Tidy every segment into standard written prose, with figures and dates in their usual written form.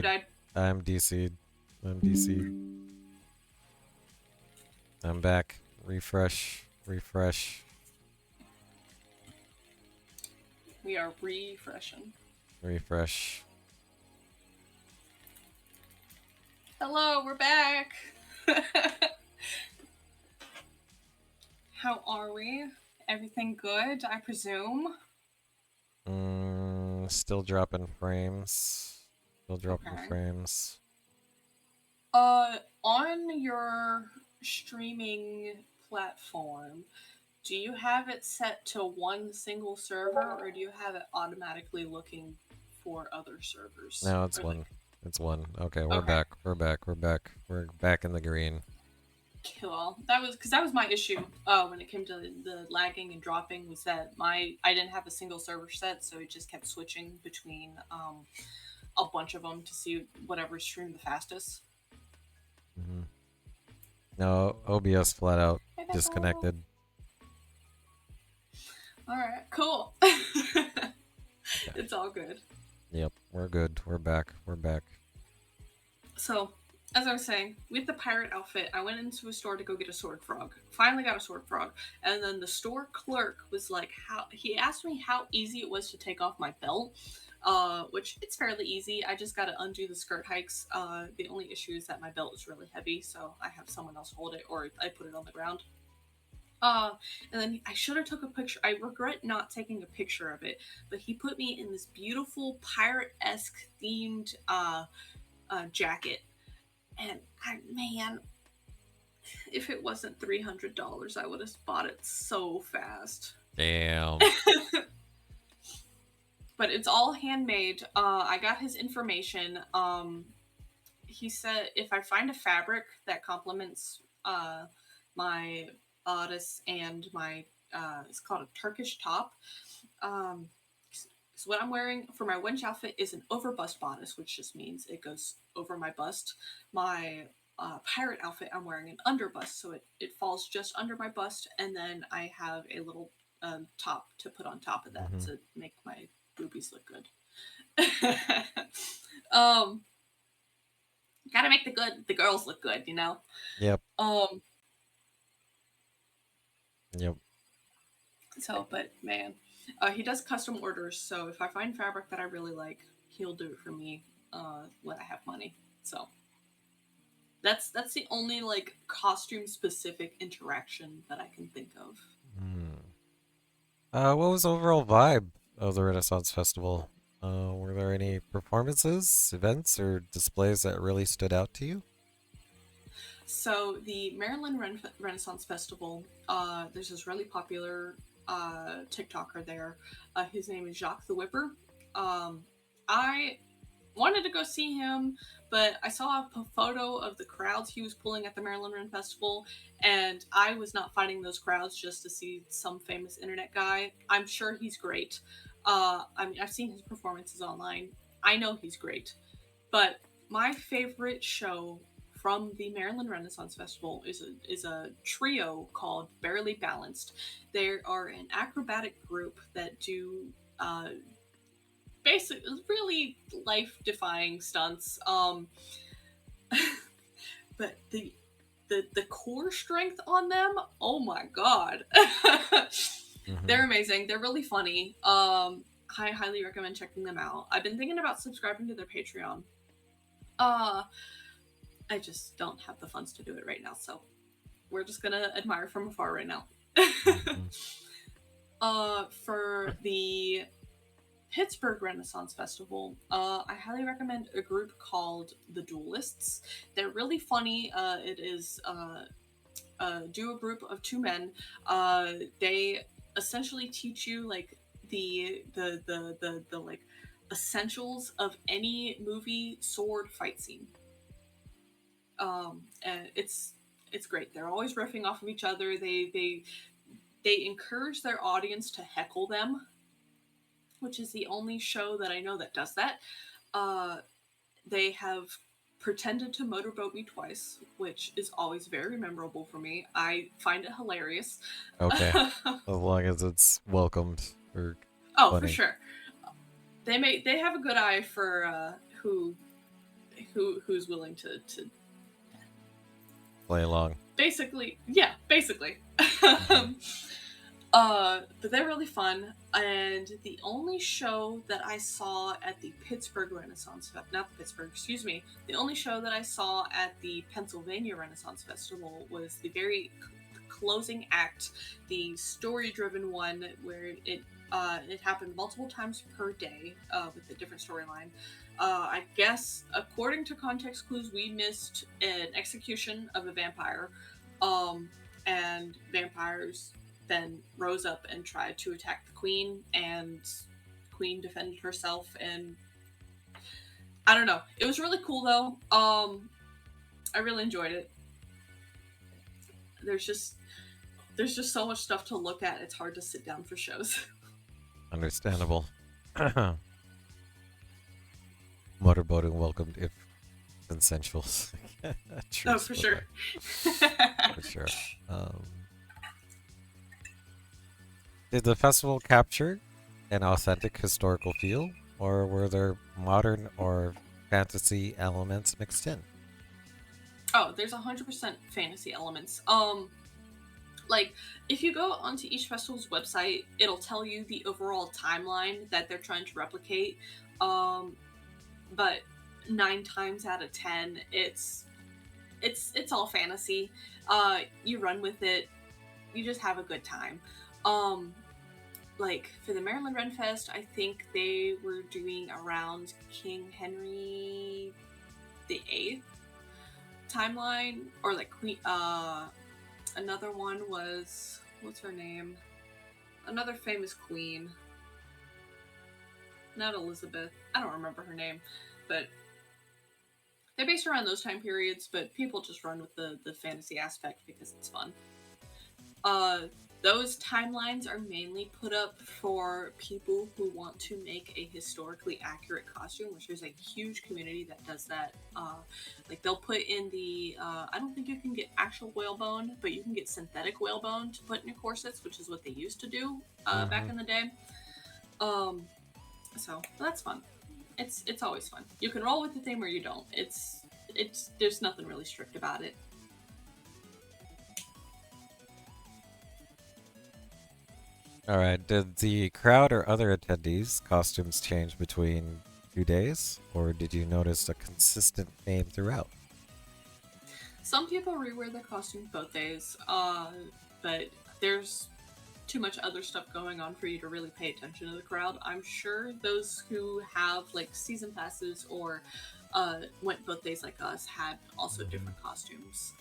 died. I'm DC'd. I'm DC'd. I'm back. Refresh. Refresh. We are refreshing. Refresh. Hello, we're back. How are we? Everything good, I presume? Still dropping frames. Still dropping Okay. frames. On your streaming platform, do you have it set to one single server or do you have it automatically looking for other servers? Now it's Or one. like, It's one. Okay, we're okay, back. We're back. We're back. We're back in the green. cool. That was my issue. When it came to the lagging and dropping, was that I didn't have a single server set, so it just kept switching between a bunch of them to see whatever streamed the fastest. hmm No, OBS flat out Hey, Bethel. disconnected. All right, cool. Okay. It's all good. Yep, we're good. We're back. We're back. So, as I was saying, with the pirate outfit, I went into a store to go get a sword frog. Finally got a sword frog, and then the store clerk was like, "How?" He asked me how easy it was to take off my belt, which it's fairly easy. I just got to undo the skirt hikes. The only issue is that my belt is really heavy, so I have someone else hold it, or I put it on the ground. Uh, and then I should have took a picture. I regret not taking a picture of it, but he put me in this beautiful pirate-esque themed jacket. And man, if it wasn't $300, I would have bought it so fast. Damn. But it's all handmade. I got his information. He said if I find a fabric that complements my bodice and my it's called a Turkish top. Um, so what I'm wearing for my wench outfit is an overbust bodice, which just means it goes over my bust. My pirate outfit, I'm wearing an underbust, so it falls just under my bust, and then I have a little top to put on top of that hmm to make my boobies look good. um, Gotta make the girls look good, you know. Yep. Um, Yep. but man, he does custom orders, so if I find fabric that I really like, he'll do it for me when I have money. So that's the only like costume specific interaction that I can think of. Hmm. What was the overall vibe of the Renaissance Festival? Were there any performances, events, or displays that really stood out to you? So the Maryland Renaissance Festival, there's this really popular TikToker there. His name is Jacques the Whipper. I wanted to go see him, but I saw a photo of the crowds he was pulling at the Maryland Run Festival, and I was not fighting those crowds just to see some famous internet guy. I'm sure he's great. I mean, I've seen his performances online. I know he's great, but my favorite show from the Maryland Renaissance Festival is a trio called Barely Balanced. They are an acrobatic group that do basically really life defying stunts. But the core strength on them, oh my god. hmm They're amazing. They're really funny. I highly recommend checking them out. I've been thinking about subscribing to their Patreon. Uh I just don't have the funds to do it right now, so we're just gonna admire from afar right now. hmm For the Pittsburgh Renaissance Festival, I highly recommend a group called the Duelists. They're really funny. It is do a group of two men. They essentially teach you like the like essentials of any movie sword fight scene. And it's great. They're always riffing off of each other. They encourage their audience to heckle them, which is the only show that I know that does that. Uh, they have pretended to motorboat me twice, which is always very memorable for me. I find it hilarious. Okay. As long as it's welcomed or Oh, for funny. sure. They have a good eye for who who's willing to Play along. basically, yeah, basically. Hmm. But they're really fun. And the only show that I saw at the Pittsburgh Renaissance Festival, not the Pittsburgh, excuse me, the only show that I saw at the Pennsylvania Renaissance Festival was the very closing act, the story-driven one where it happened multiple times per day with a different storyline. I guess, according to context clues, we missed an execution of a vampire, um, and vampires then rose up and tried to attack the queen, and the queen defended herself. And I don't know, it was really cool though. I really enjoyed it. There's just there's just so much stuff to look at. It's hard to sit down for shows. Understandable. Motorboating welcomed if consensual. True Oh, for sure. story. For sure. Um, did the festival capture an authentic historical feel, or were there modern or fantasy elements mixed in? Oh, there's 100% fantasy elements. Like, if you go onto each festival's website, it'll tell you the overall timeline that they're trying to replicate. Um, but 9 times out of 10, it's all fantasy. You run with it. You just have a good time. Um, like for the Maryland Ren Fest, I think they were doing around King Henry VIII timeline, or like Queen. Another one was, what's her name? Another famous queen. Not Elizabeth. I don't remember her name, but they're based around those time periods. But people just run with the fantasy aspect because it's fun. Uh, those timelines are mainly put up for people who want to make a historically accurate costume, which there's a huge community that does that. Like they'll put in the, I don't think you can get actual whalebone, but you can get synthetic whalebone to put in your corsets, which is what they used to do back Hmm. in the day. Um, so that's fun. It's always fun. You can roll with the theme or you don't. It's there's nothing really strict about it. All right. Did the crowd or other attendees' costumes change between 2 days, or did you notice a consistent theme throughout? Some people rewear their costumes both days, but there's too much other stuff going on for you to really pay attention to the crowd. I'm sure those who have like season passes or went both days like us had also Hmm. different costumes.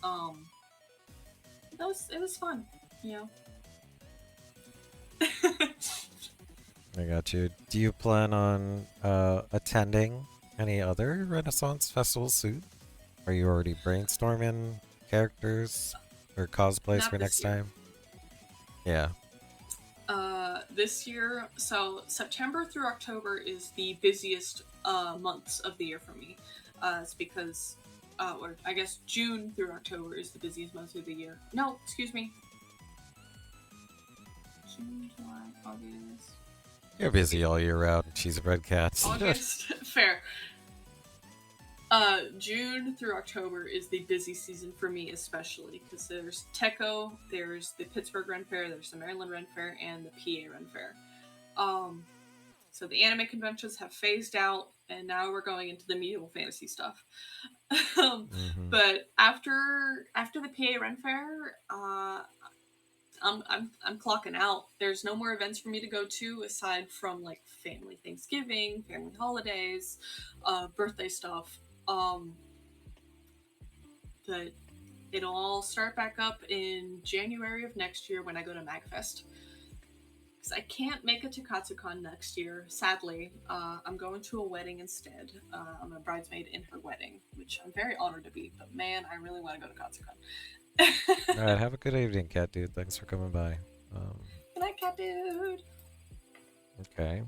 It was fun, you know. I got you. Do you plan on attending any other Renaissance festivals soon? Are you already brainstorming characters or cosplays Not for this next year. time? Yeah. This year, so September through October is the busiest months of the year for me. It's because, or I guess June through October is the busiest months of the year. No, excuse me. June, July, August. You're busy all year round, CheesyBreadCat. August, fair. June through October is the busy season for me, especially because there's Teco, there's the Pittsburgh Ren Fair, there's the Maryland Ren Fair, and the PA Ren Fair. Um, so the anime conventions have phased out, and now we're going into the medieval fantasy stuff. um, Hmm. but after the PA Ren Fair, I'm clocking out. There's no more events for me to go to aside from like family Thanksgiving, family holidays, birthday stuff. Um, but it'll all start back up in January of next year when I go to MagFest. Because I can't make it to Katsucon next year, sadly. I'm going to a wedding instead. I'm a bridesmaid in her wedding, which I'm very honored to be. But man, I really want to go to Katsucon. All right. Have a good evening, cat dude. Thanks for coming by. Good night, cat dude. Okay.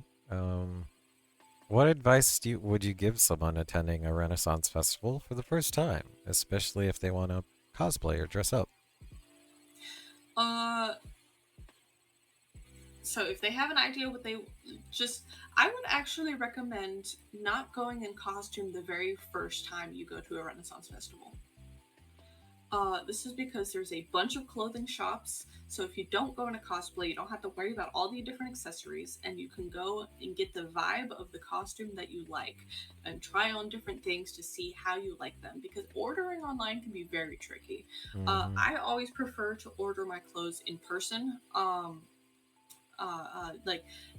What advice would you give someone attending a Renaissance festival for the first time, especially if they want to cosplay or dress up? Uh, So if they have an idea what they just, I would actually recommend not going in costume the very first time you go to a Renaissance festival. This is because there's a bunch of clothing shops. So if you don't go in a cosplay, you don't have to worry about all the different accessories, and you can go and get the vibe of the costume that you like, and try on different things to see how you like them. Because ordering online can be very tricky. Mm-hmm. I always prefer to order my clothes in person.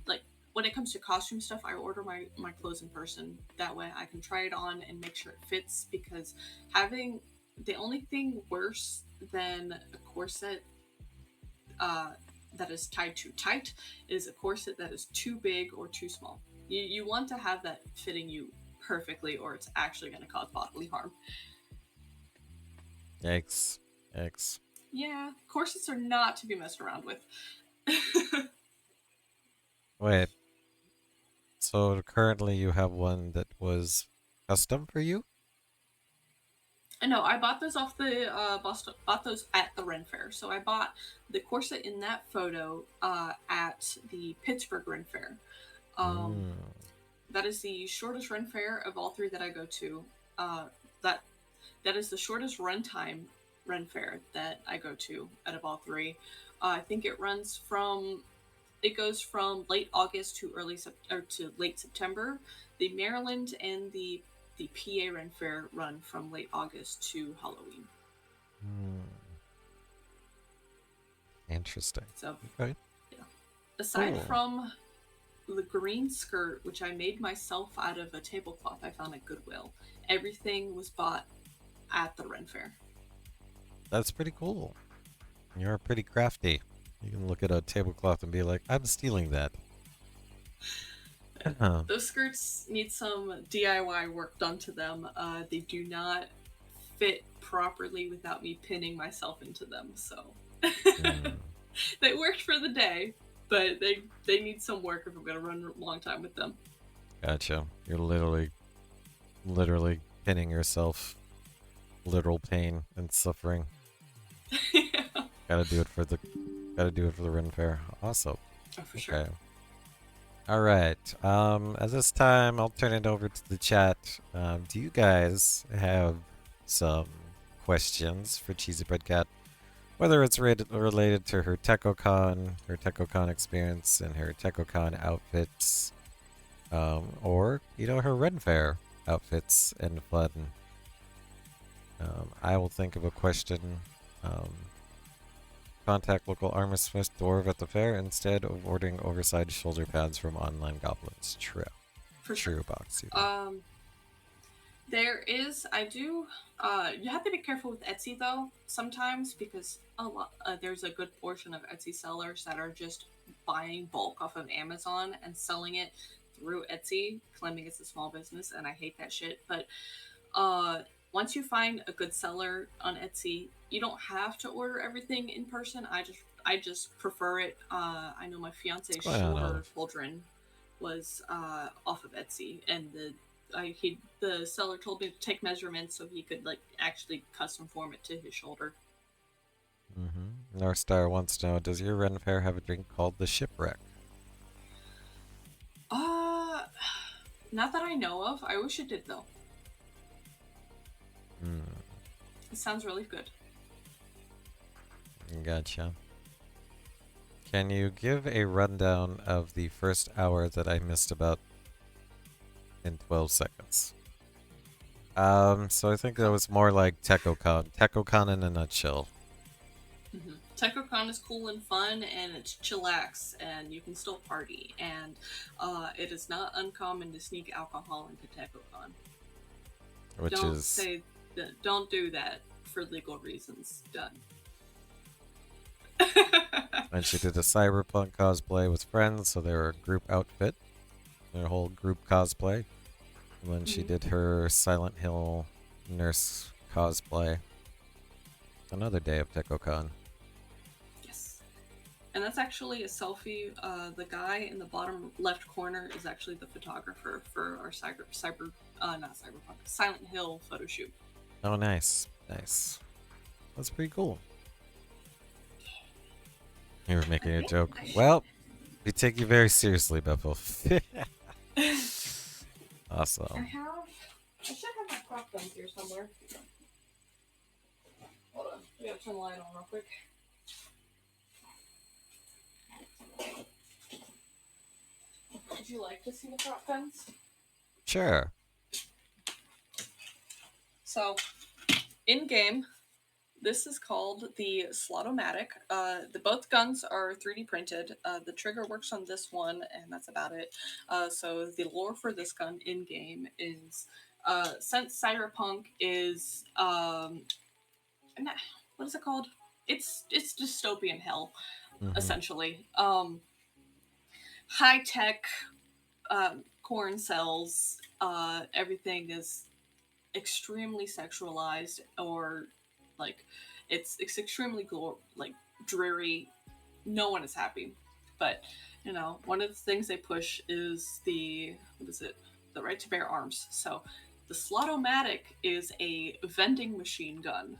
Like when it comes to costume stuff, I order my clothes in person. That way I can try it on and make sure it fits, because having the only thing worse than a corset uh, that is tied too tight is a corset that is too big or too small. You want to have that fitting you perfectly, or it's actually going to cause bodily harm. Yikes. Yikes. Yeah, corsets are not to be messed around with. Wait, so currently you have one that was custom for you? No, I bought those off the Boston. Bought those at the Ren Fair. So I bought the corset in that photo at the Pittsburgh Ren Fair. Um, Mm. that is the shortest Ren Fair of all three that I go to. That that is the shortest runtime Ren Fair that I go to out of all three. I think it goes from late August to or to late September. The Maryland and the PA Ren Fair run from late August to Halloween. Mm. Interesting. So, Okay. yeah. Aside Cool. from the green skirt, which I made myself out of a tablecloth I found at Goodwill, everything was bought at the Ren Fair. That's pretty cool. You're pretty crafty. You can look at a tablecloth and be like, I'm stealing that. Those skirts need some DIY work done to them. They do not fit properly without me pinning myself into them. So Mm. they worked for the day, but they need some work if I'm gonna run a long time with them. Gotcha. You're literally pinning yourself. Literal pain and suffering. Yeah. Gotta do it for the gotta do it for the Ren Fair. Awesome. Oh, for sure. Okay. All right. At this time, I'll turn it over to the chat. Do you guys have some questions for CheesyBreadCat? Whether it's related to her TechoCon experience, and her TechoCon outfits, or her Ren Fair outfits and fun. I will think of a question. Um, Contact local armorsmith dwarf at the fair instead of ordering oversized shoulder pads from online goblins. True. For sure. True, Boxy. Um, there is, I do. You have to be careful with Etsy though sometimes, because there's a good portion of Etsy sellers that are just buying bulk off of Amazon and selling it through Etsy, claiming it's a small business, and I hate that shit. But uh, once you find a good seller on Etsy, you don't have to order everything in person. I just prefer it. I know my What's fiance's going on, shoulder Olive? pauldron was off of Etsy, and the seller told me to take measurements so he could like actually custom form it to his shoulder. North Star wants to know, does your Ren Fair have a drink called the Shipwreck? Uh, Not that I know of. I wish it did though. Hmm, It sounds really good. gotcha. Can you give a rundown of the first hour that I missed about in 12 seconds? So I think that was more like TechoCon. TechoCon in a nutshell. TechoCon is cool and fun, and it's chillax, and you can still party. And it is not uncommon to sneak alcohol into TechoCon. Which Don't is say that. Don't do that for legal reasons. Done. and she did a cyberpunk cosplay with friends, so they were a group outfit, their whole group cosplay. And then she Mhm. did her Silent Hill nurse cosplay. Another day of TechoCon. Yes. And that's actually a selfie. The guy in the bottom left corner is actually the photographer for our not cyberpunk, Silent Hill photo shoot. Oh, nice, nice. That's pretty cool. You were making a Yeah, joke. I should. Well, We take you very seriously, Beppo. I Awesome. I should have my prop guns here somewhere. Hold on, we gotta turn the light on real quick. Would you like to see the prop guns? Sure. So, in game, this is called the Slotomatic. The both guns are 3D printed. The trigger works on this one, and that's about it. So the lore for this gun in game is since cyberpunk is what is it called? It's dystopian hell Mm-hmm. essentially. High tech corn cells. Everything is extremely sexualized or like it's extremely like dreary. No one is happy, but one of the things they push is the what is it, the right to bear arms. So the Slotomatic is a vending machine gun.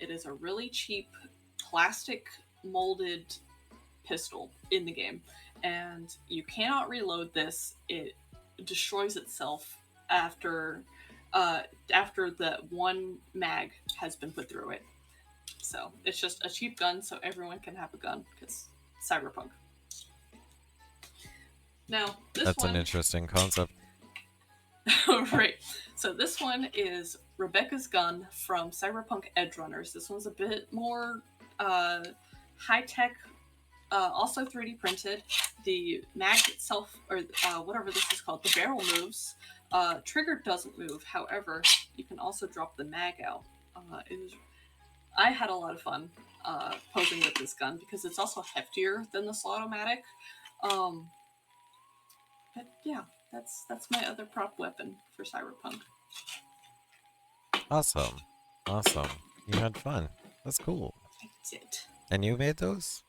It is a really cheap plastic molded pistol in the game, and you cannot reload this. It destroys itself after after the one mag has been put through it. So it's just a cheap gun, so everyone can have a gun because cyberpunk. Now this That's an one, interesting concept. right? So this one is Rebecca's gun from Cyberpunk Edge Runners. This one's a bit more high tech, also 3D printed. The mag itself, or whatever this is called, the barrel moves. Trigger doesn't move. However, you can also drop the mag out. It is. I had a lot of fun posing with this gun because it's also heftier than the Slotomatic. Um, but yeah, that's my other prop weapon for Cyberpunk. Awesome. Awesome. You had fun. That's cool. I did. And you made those?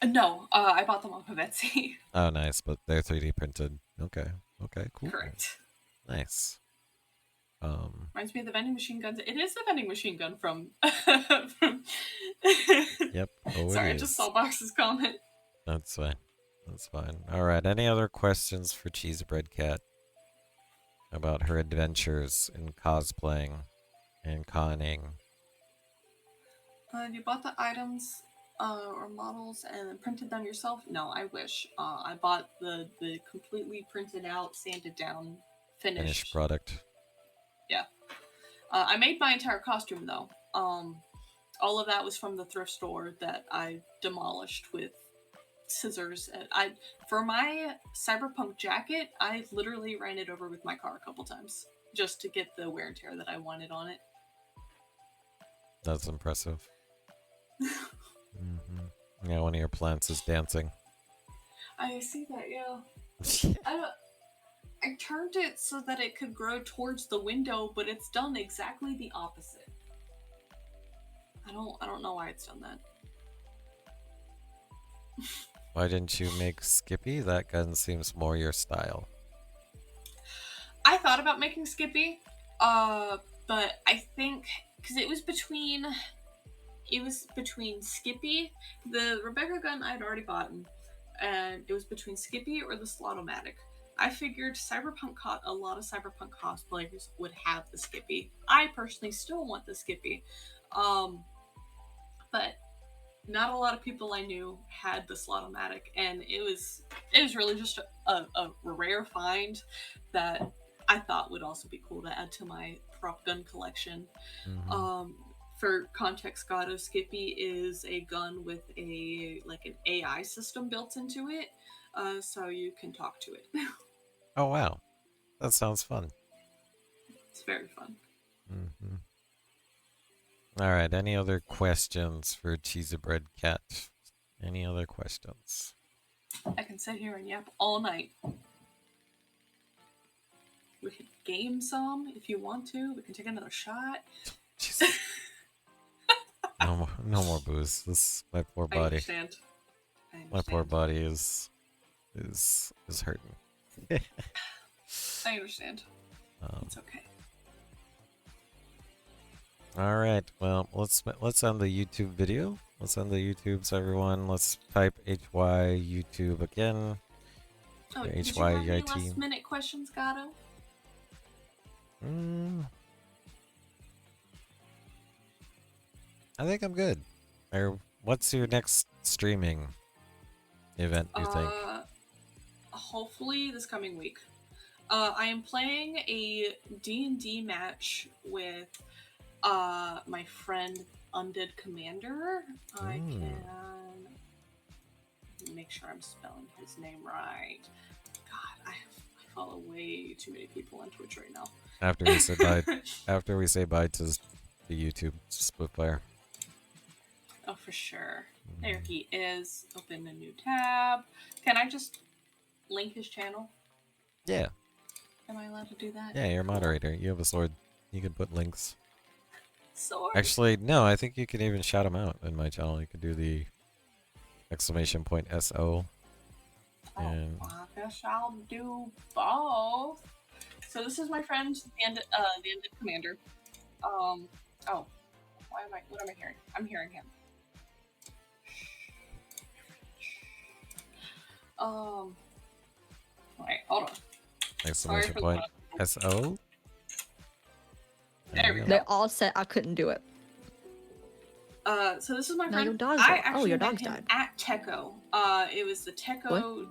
No, I bought them off of Etsy. Oh, nice. But they're 3D printed. Okay. Okay, cool. Correct. Nice. Um, Reminds me of the vending machine guns. It is the vending machine gun from. from yep. Oh, it Sorry, I just is. saw Box's comment. That's fine. That's fine. All right. Any other questions for CheesyBreadCat about her adventures in cosplaying and conning? You bought the items or models and then printed them yourself? No, I wish. I bought the completely printed out, sanded down, Finished finished. product. Yeah. I made my entire costume though. All of that was from the thrift store that I demolished with scissors. I for my cyberpunk jacket, I literally ran it over with my car a couple times just to get the wear and tear that I wanted on it. That's impressive. Yeah, one of your plants is dancing. I see that, yeah. I don't. I turned it so that it could grow towards the window, but it's done exactly the opposite. I don't know why it's done that. Why didn't you make Skippy? That gun seems more your style. I thought about making Skippy, but I think because it was between Skippy, the Rebecca gun I'd already bought, and it was between Skippy or the Slotomatic. I figured a lot of cyberpunk cosplayers would have the Skippy. I personally still want the Skippy, um, but not a lot of people I knew had the Slotomatic, and it was really just a rare find that I thought would also be cool to add to my prop gun collection. Mm-hmm. Um, for context, Gato Skippy is a gun with an AI system built into it, so you can talk to it. Oh, wow. That sounds fun. It's very fun. Mm-hmm. All right. Any other questions for Cheesy Bread Cat? Any other questions? I can sit here and yap all night. We could game some if you want to. We can take another shot. Jesus. No more booze. This my poor I body. understand. I My poor understand. body is hurting. I understand. um, It's okay. all right. Well, let's end the YouTube video. Let's end the YouTubes, everyone. Let's type HY YouTube again. Oh, did you have any HYEIT. last minute questions, Gato? Mm, I think I'm good. Or what's your next streaming event, you think? Hopefully this coming week. I am playing a D&D match with my friend Undead Commander. I Mm. can make sure I'm spelling his name right. God, I follow way too many people on Twitch right now. After we say bye, after we say bye to the YouTube Splitfire. Oh, for sure. There he is. Open a new tab. Can I just link his channel? Yeah. Am I allowed to do that? Yeah, you're a Cool. moderator. You have a sword. You can put links. Sword. Actually, no, I think you can even shout them out in my channel. You can do the exclamation point SO. Oh, And I guess I'll do both. So this is my friend, the Ended Commander. Oh, what am I hearing? I'm hearing him. Wait, hold on. Sorry exclamation for the point SO. There we go. They all said I couldn't do it. So this is my Now friend. your dog's I dead. actually Your met dog's him died. at Techo. It was the Techo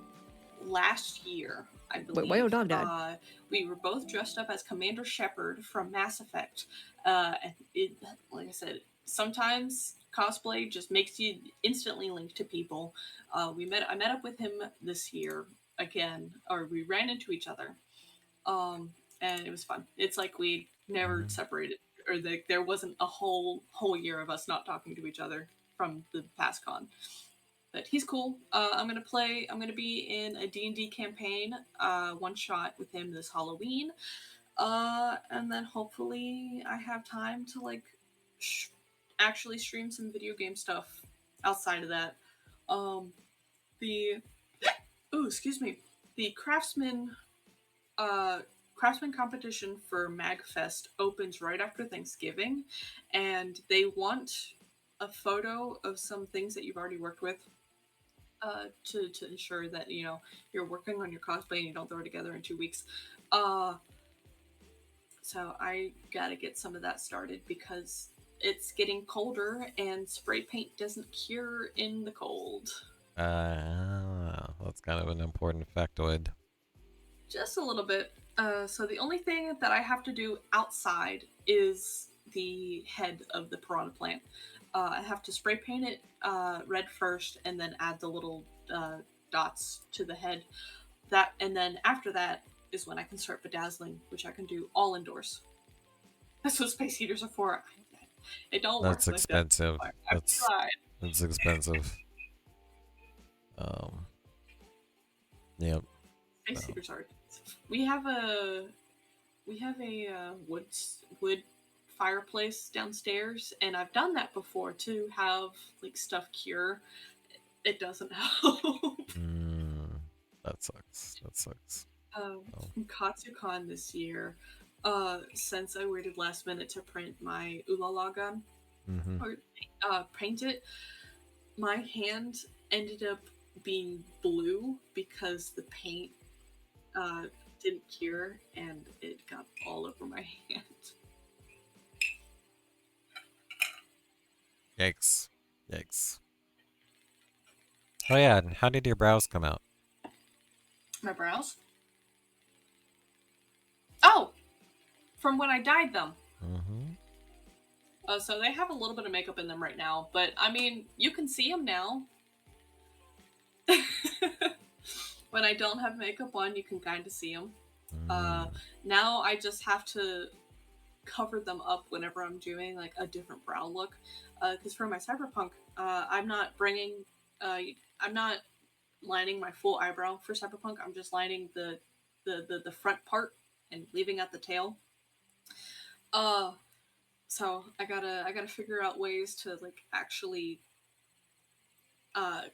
last year, I believe. Wait, why your dog died? We were both dressed up as Commander Shepard from Mass Effect. And it, like I said, sometimes cosplay just makes you instantly link to people. I met up with him this year again, or we ran into each other. And it was fun. It's like we never separated, or there wasn't a whole year of us not talking to each other from the past con. But he's cool. I'm gonna be in a D&D campaign, one shot with him this Halloween, and then hopefully I have time to like actually stream some video game stuff outside of that. Um, the excuse me, the uh, craftsman competition for MagFest opens right after Thanksgiving, and they want a photo of some things that you've already worked with, to ensure that you're working on your cosplay and you don't throw it together in 2 weeks. Uh, so I gotta get some of that started because it's getting colder and spray paint doesn't cure in the cold. That's kind of an important factoid. Just a little bit. So the only thing that I have to do outside is the head of the piranha plant. I have to spray paint it red first, and then add the little dots to the head. And then after that is when I can start bedazzling, which I can do all indoors. That's what space heaters are for. It don't That's work like that. expensive. I've tried. That's expensive. Yep. Space heaters are. We have a wood fireplace downstairs, and I've done that before to have like stuff cure. It doesn't help. That sucks. That sucks. From Katsucon this year, since I waited last minute to print my Ulala gun, or paint it, my hand ended up being blue because the paint didn't cure and it got all over my hand. Yikes. Yikes. Oh yeah, and how did your brows come out? My brows? Oh! From when I dyed them. So they have a little bit of makeup in them right now, but I mean, you can see them now. When I don't have makeup on, you can kind of see them. Now I just have to cover them up whenever I'm doing like a different brow look. Because for my cyberpunk, I'm not lining my full eyebrow for cyberpunk. I'm just lining the front part and leaving out the tail. So I gotta figure out ways to like actually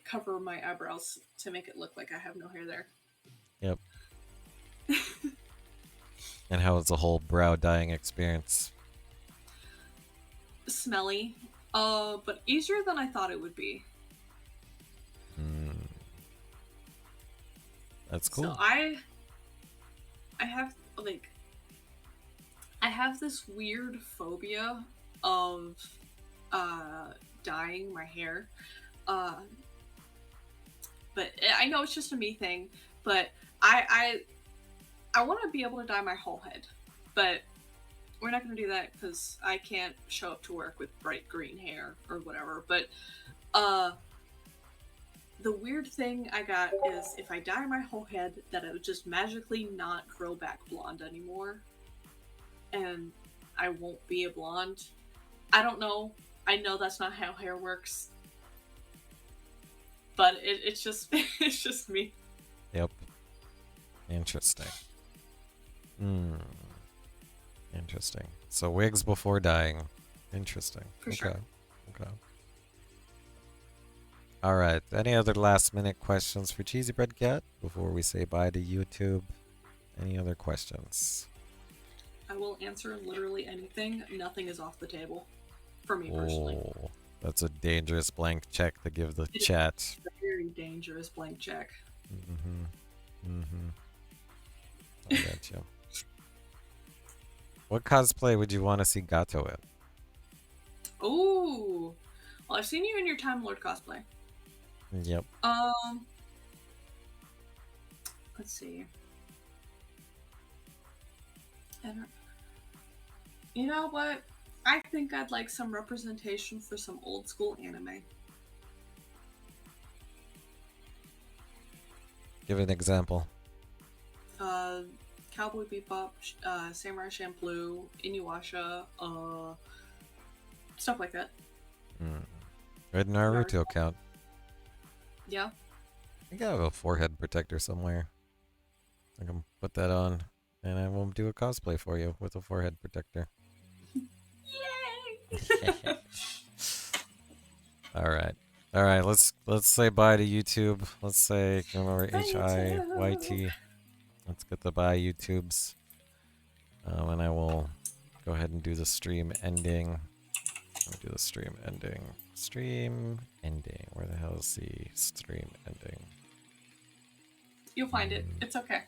cover my eyebrows to make it look like I have no hair there. Yep. And how was the whole brow dyeing experience? Smelly. But easier than I thought it would be. Mm, that's So cool. I have like I have this weird phobia of uh dyeing my hair. Uh but I know it's just a me thing, but I I want to be able to dye my whole head. But we're not going to do that because I can't show up to work with bright green hair or whatever. But uh the weird thing I got is if I dye my whole head, that it would just magically not grow back blonde anymore, and I won't be a blonde. I don't know. I know that's not how hair works, but it's just it's just me. Yep. Interesting. Hmm. Interesting. So wigs before dying. Interesting. For Okay. sure. Okay. All right. Any other last minute questions for Cheesy Bread Cat before we say bye to YouTube? Any other questions? I will answer literally anything. Nothing is off the table for me personally. Oh, that's a dangerous blank check to give the It's chat. a very dangerous blank check. Mm-hmm. Mm-hmm. I got you. What cosplay would you want to see Gato in? Ooh. Well, I've seen you in your Time Lord cosplay. Yep. Let's see. I don't. You know what? I think I'd like some representation for some old school anime. Give an example. Uh, Cowboy Bebop, Samurai Champloo, Inuyasha, stuff like that. Mm. Red Naruto count. Yeah. I think I have a forehead protector somewhere. I can put that on, and I will do a cosplay for you with a forehead protector. Yay! All right. All right, let's say bye to YouTube. Let's say remember Bye, YouTube. HIYT. Let's get the bye YouTubes. And I will go ahead and do the stream ending. I'll do the stream ending. Stream ending. Where the hell is the stream ending? You'll find it. It's okay.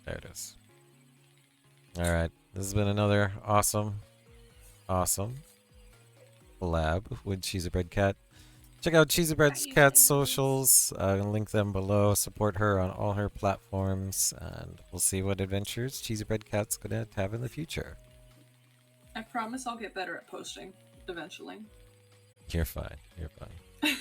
There it is. All right. This has been another awesome collab with CheesyBreadCat. Check out CheesyBreadCat's socials. I'll link them below. Support her on all her platforms, and we'll see what adventures CheesyBreadCat's gonna have in the future. I promise I'll get better at posting eventually. You're fine. You're fine.